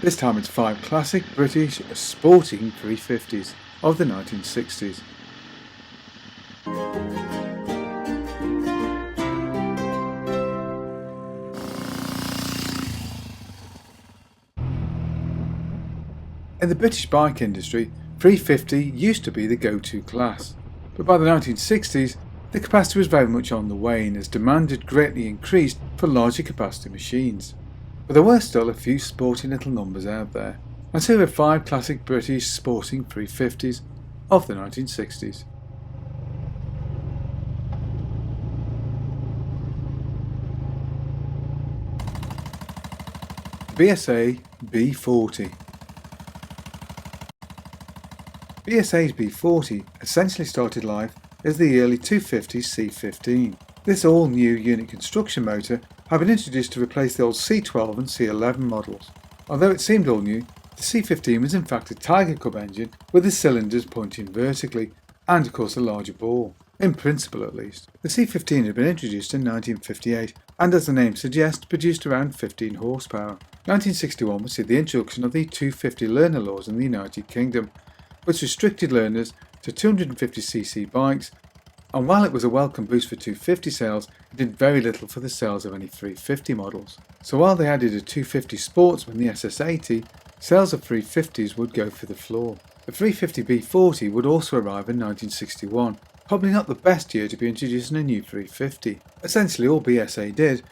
This time it's 5 classic British sporting 350s of the 1960s. In the British bike industry, 350 used to be the go-to class, but by the 1960s the capacity was very much on the wane as demand had greatly increased for larger capacity machines. But there were still a few sporty little numbers out there, and so here are 5 classic British sporting 350s of the 1960s. BSA B40. BSA's B40 essentially started life as the early 250 C15. This all-new unit construction motor had been introduced to replace the old C12 and C11 models. Although it seemed all new, the C15 was in fact a Tiger Cub engine with the cylinders pointing vertically and of course a larger bore, in principle at least. The C15 had been introduced in 1958 and, as the name suggests, produced around 15 horsepower. 1961 would see the introduction of the 250 learner laws in the United Kingdom, which restricted learners to 250cc bikes, and while it was a welcome boost for 250 sales, it did very little for the sales of any 350 models. So while they added a 250 Sportsman, the SS80, sales of 350s would go through the floor. The 350 B40 would also arrive in 1961, probably not the best year to be introducing a new 350. Essentially all BSA did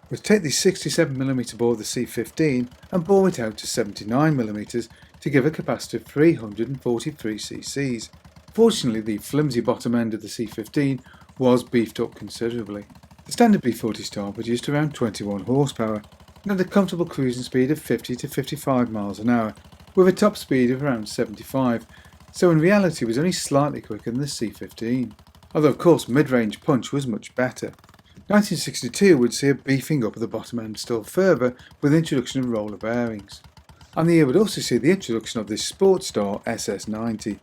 was take the 67mm bore of the C15 and bore it out to 79mm to give a capacity of 343cc. Fortunately, the flimsy bottom end of the C15 was beefed up considerably. The standard B40 Star produced around 21 horsepower and had a comfortable cruising speed of 50 to 55 miles an hour, with a top speed of around 75, so in reality was only slightly quicker than the C15. Although of course mid-range punch was much better. 1962 would see a beefing up of the bottom end still further with the introduction of roller bearings. And the year would also see the introduction of the Sports Star SS90.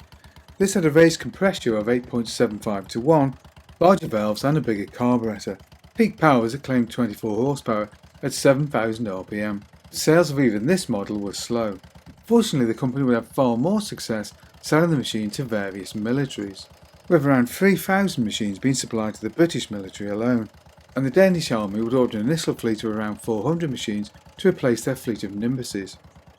This had a raised compressor of 8.75 to 1, larger valves and a bigger carburettor. Peak power was a claimed 24 horsepower at 7,000 RPM. Sales of even this model were slow. Fortunately, the company would have far more success selling the machine to various militaries, with around 3,000 machines being supplied to the British military alone, and the Danish army would order an initial fleet of around 400 machines to replace their fleet of Nimbuses,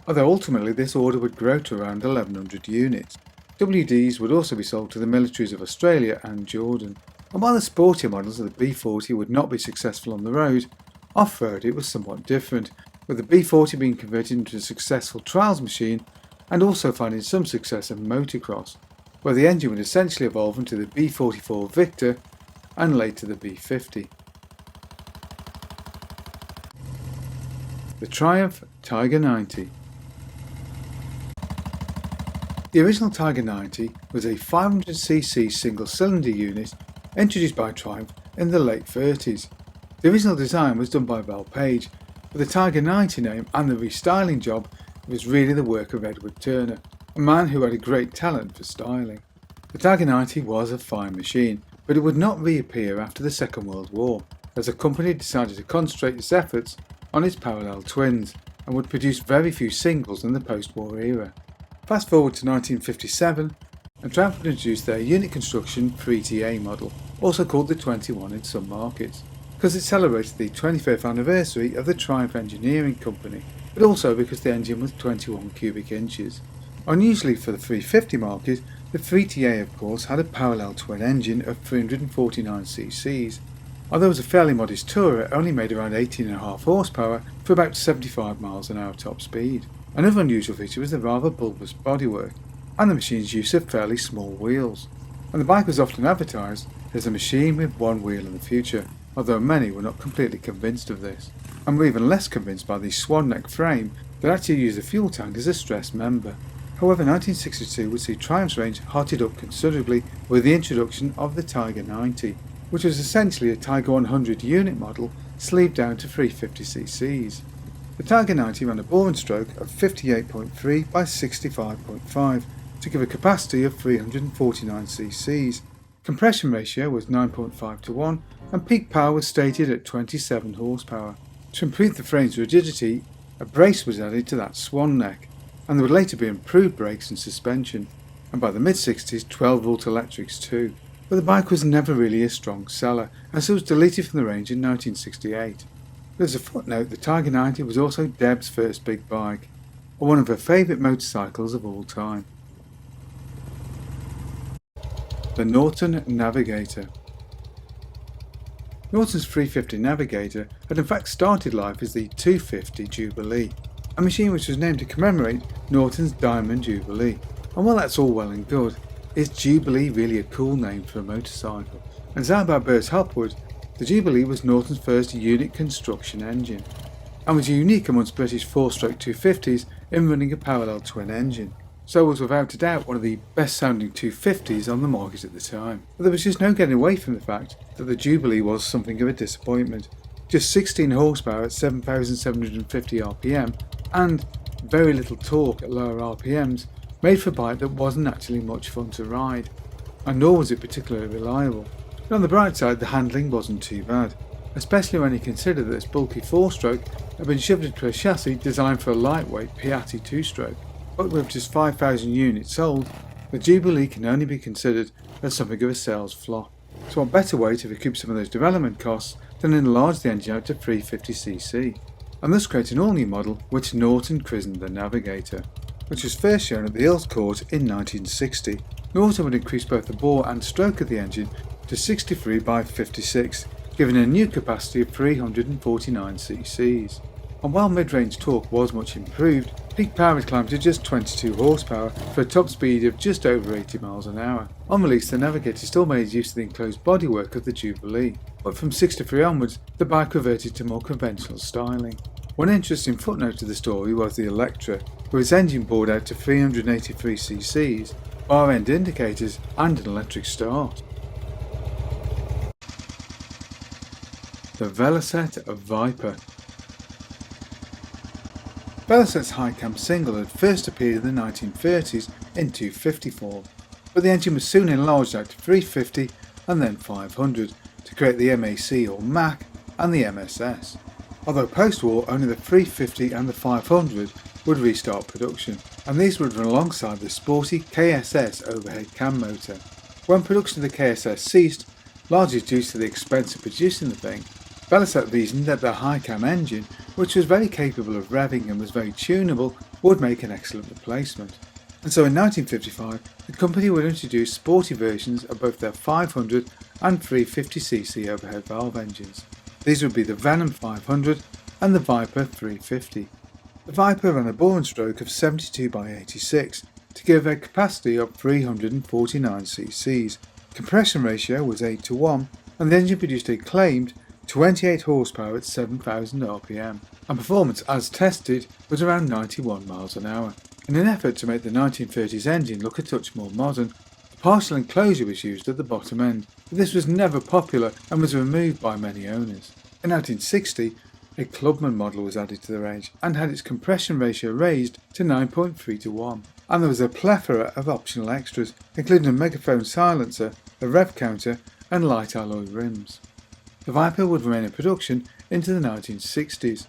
although ultimately this order would grow to around 1,100 units. WDs would also be sold to the militaries of Australia and Jordan, and while the sportier models of the B40 would not be successful on the road, off-road it was somewhat different, with the B40 being converted into a successful trials machine and also finding some success in motocross, where the engine would essentially evolve into the B44 Victor and later the B50. The Triumph Tiger 90. The original Tiger 90 was a 500cc single-cylinder unit introduced by Triumph in the late 30s. The original design was done by Val Page, but the Tiger 90 name and the restyling job was really the work of Edward Turner, a man who had a great talent for styling. The Tiger 90 was a fine machine, but it would not reappear after the Second World War, as the company decided to concentrate its efforts on its parallel twins and would produce very few singles in the post-war era. Fast forward to 1957, and Triumph would introduce their unit construction 3TA model, also called the 21 in some markets, because it celebrated the 25th anniversary of the Triumph Engineering Company, but also because the engine was 21 cubic inches. Unusually for the 350 market, the 3TA of course had a parallel twin engine of 349cc, although it was a fairly modest tourer, only made around 18.5 horsepower for about 75 miles an hour top speed. Another unusual feature was the rather bulbous bodywork and the machine's use of fairly small wheels, and the bike was often advertised as a machine with one wheel in the future, although many were not completely convinced of this, and were even less convinced by the swan neck frame that actually used the fuel tank as a stress member. However, 1962 would see Triumph's range hotted up considerably with the introduction of the Tiger 90, which was essentially a Tiger 100 unit model sleeved down to 350cc. The Tiger 90 ran a bore and stroke of 58.3 by 65.5 to give a capacity of 349cc. Compression ratio was 9.5 to 1 and peak power was stated at 27 horsepower. To improve the frame's rigidity, a brace was added to that swan neck, and there would later be improved brakes and suspension, and by the mid-60s 12-volt electrics too. But the bike was never really a strong seller, as it was deleted from the range in 1968. But as a footnote, the Tiger 90 was also Deb's first big bike, and one of her favourite motorcycles of all time. The Norton Navigator. Norton's 350 Navigator had in fact started life as the 250 Jubilee, a machine which was named to commemorate Norton's Diamond Jubilee. And while that's all well and good, is Jubilee really a cool name for a motorcycle? And as Albert Burrs Hopwood, the Jubilee was Norton's first unit construction engine, and was unique amongst British 4-stroke 250s in running a parallel twin engine. So was without a doubt one of the best sounding 250s on the market at the time. But there was just no getting away from the fact that the Jubilee was something of a disappointment. Just 16 horsepower at 7,750 RPM and very little torque at lower RPMs made for a bike that wasn't actually much fun to ride, and nor was it particularly reliable. But on the bright side, the handling wasn't too bad, especially when you consider that this bulky 4-stroke had been shoved into a chassis designed for a lightweight Piatti 2-stroke. But with just 5,000 units sold, the Jubilee can only be considered as something of a sales flop. So what better way to recoup some of those development costs than enlarge the engine out to 350cc, and thus create an all-new model which Norton christened the Navigator, which was first shown at the Earls Court in 1960. Norton would increase both the bore and stroke of the engine to 63 by 56, giving a new capacity of 349cc. And while mid-range torque was much improved, peak power had climbed to just 22 horsepower for a top speed of just over 80 miles an hour. On release, the Navigator still made use of the enclosed bodywork of the Jubilee, but from 63 onwards, the bike reverted to more conventional styling. One interesting footnote to the story was the Electra, with its engine bored out to 383cc, bar end indicators and an electric start. The Velocette Viper. Velocette's high-cam single had first appeared in the 1930s in 250 form, but the engine was soon enlarged out to 350 and then 500 to create the MAC or MAC and the MSS. Although post-war only the 350 and the 500 would restart production, and these would run alongside the sporty KSS overhead cam motor. When production of the KSS ceased, largely due to the expense of producing the thing, Velocette reasoned that their high-cam engine, which was very capable of revving and was very tunable, would make an excellent replacement. And so in 1955, the company would introduce sporty versions of both their 500 and 350cc overhead valve engines. These would be the Venom 500 and the Viper 350. The Viper ran a bore and stroke of 72 by 86 to give a capacity of 349cc. Compression ratio was 8:1, and the engine produced a claimed 28 horsepower at 7,000 RPM, and performance as tested was around 91 miles an hour. In an effort to make the 1930s engine look a touch more modern, a partial enclosure was used at the bottom end, but this was never popular and was removed by many owners. In 1960, a Clubman model was added to the range and had its compression ratio raised to 9.3:1, and there was a plethora of optional extras, including a megaphone silencer, a rev counter and light alloy rims. The Viper would remain in production into the 1960s,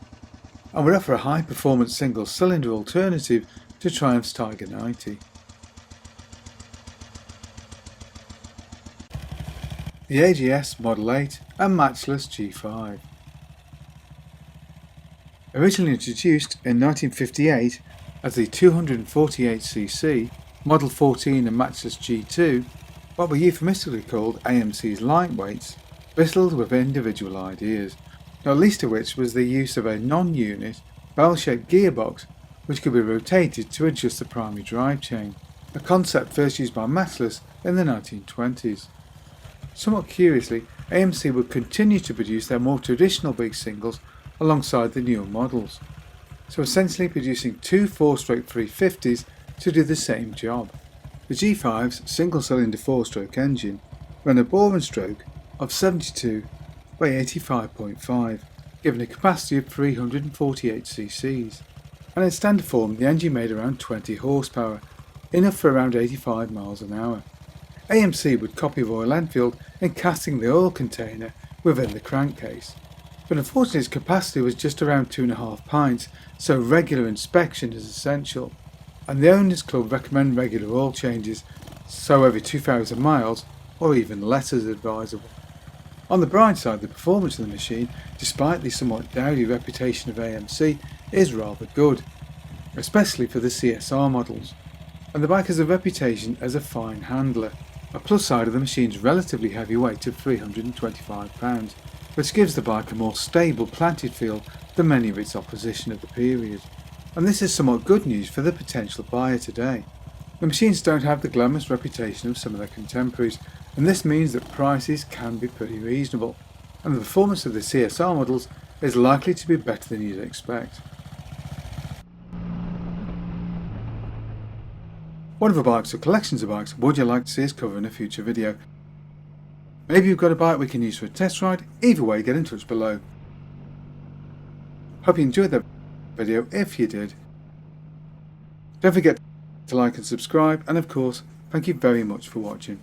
and would offer a high-performance single-cylinder alternative to Triumph's Tiger 90. The AJS Model 8 and Matchless G5. Originally introduced in 1958 as the 248cc Model 14 and Matchless G2, what were euphemistically called AMC's lightweights, bristled with individual ideas, not least of which was the use of a non-unit, barrel-shaped gearbox which could be rotated to adjust the primary drive chain, a concept first used by Matchless in the 1920s. Somewhat curiously, AMC would continue to produce their more traditional big singles alongside the newer models, so essentially producing two 4-stroke 350s to do the same job. The G5's single-cylinder 4-stroke engine ran a bore and stroke of 72 by 85.5, giving a capacity of 348cc, and in standard form the engine made around 20 horsepower, enough for around 85 miles an hour. AMC would copy Royal Enfield in casting the oil container within the crankcase, but unfortunately its capacity was just around 2.5 pints, so regular inspection is essential. And the Owners Club recommend regular oil changes, so every 2,000 miles or even less is advisable. On the bright side, the performance of the machine, despite the somewhat dowdy reputation of AMC, is rather good, especially for the CSR models, and the bike has a reputation as a fine handler. A plus side of the machine's relatively heavy weight of 325 pounds, which gives the bike a more stable planted feel than many of its opposition of the period. And this is somewhat good news for the potential buyer today. The machines don't have the glamorous reputation of some of their contemporaries, and this means that prices can be pretty reasonable, and the performance of the CSR models is likely to be better than you'd expect. What other bikes or collections of bikes would you like to see us cover in a future video? Maybe you've got a bike we can use for a test ride. Either way, get in touch below. Hope you enjoyed that video. If you did, don't forget to like and subscribe, and of course, thank you very much for watching.